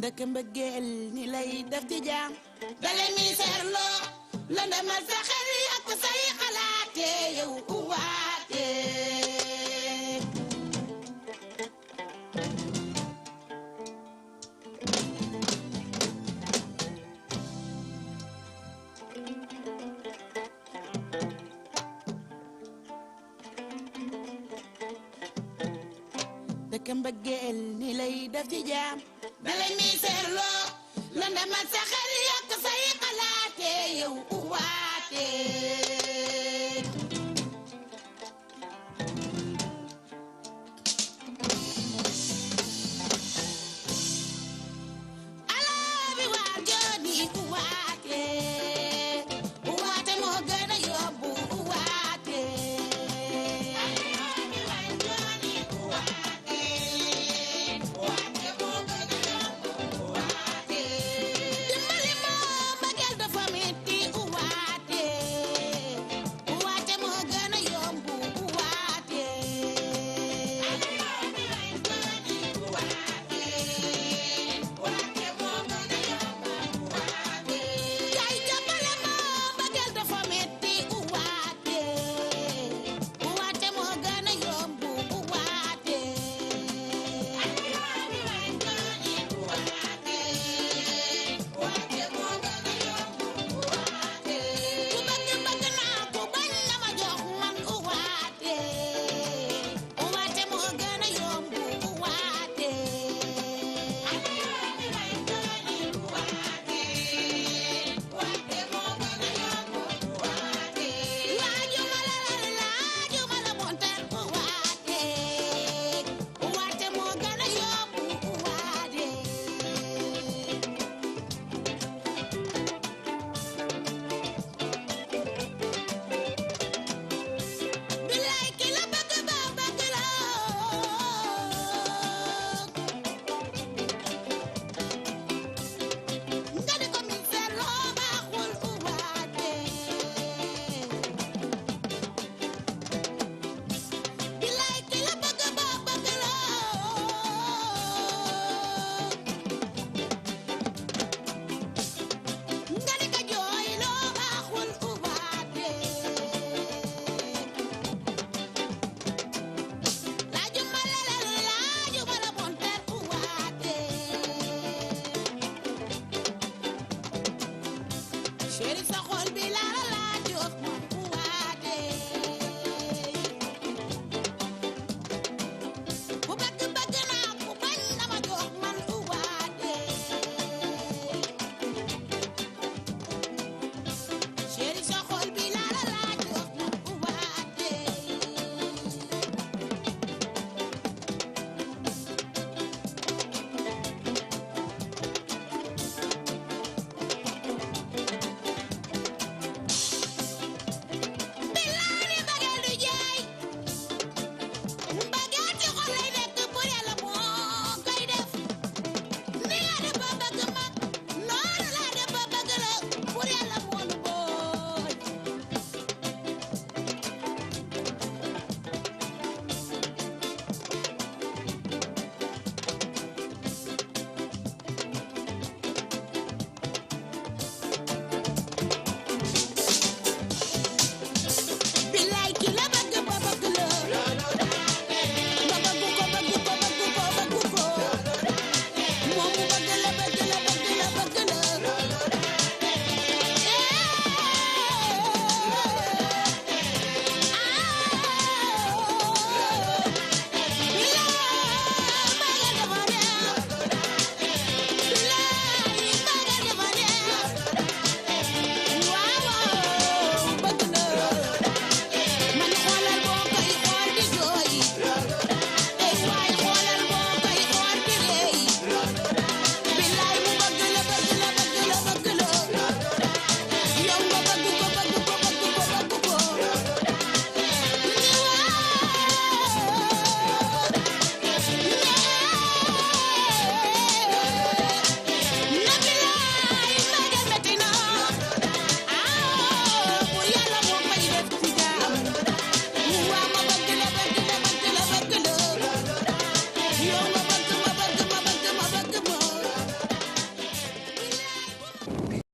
ndëkk mbëggeel ni lay def ci jaam dalay mi seerloo la ndemal sa xel yokk say xalaate yow uwaate ndëkk mbëggeel ni lay def ci jaam dalay mi seerloo la ndemal sa xel yokk say xalaate yow uwaate alaabi waa jooni uwaate uwaate moo gën a yomb uwaate alaabi waa jooni uwaate uwaate moo gën a yomb uwaate dimbali ma mbëggeel dafa metti uwaate uwaate moo gën a yomb uwaate alaabi waa jooni uwaate uwaate moo gën a yomb uwaate kay jàppale ma mbëggeel dafa metti uwaate uwaate moo gën a yomb uwaate alaabi waa jooni uwaate uwaate moo gën a yomb uwaate ku bëgg bëgg naa ku bañ na ma jox man uwaate uwaate moo gën a yomb uwaate alaabi waa jooni uwaate uwaate moo gën a yomb uwaate laajuma la montar uwaate uwaate moo gën a yomb uwaate bilaay ki la bëgg ba bëgg la nga di ko mi seetloo baaxul uwaate bilaay ki la bëgg ba bëgg la nga di ko jooyloo baaxul uwaate laajuma la montar uwaate chéri sa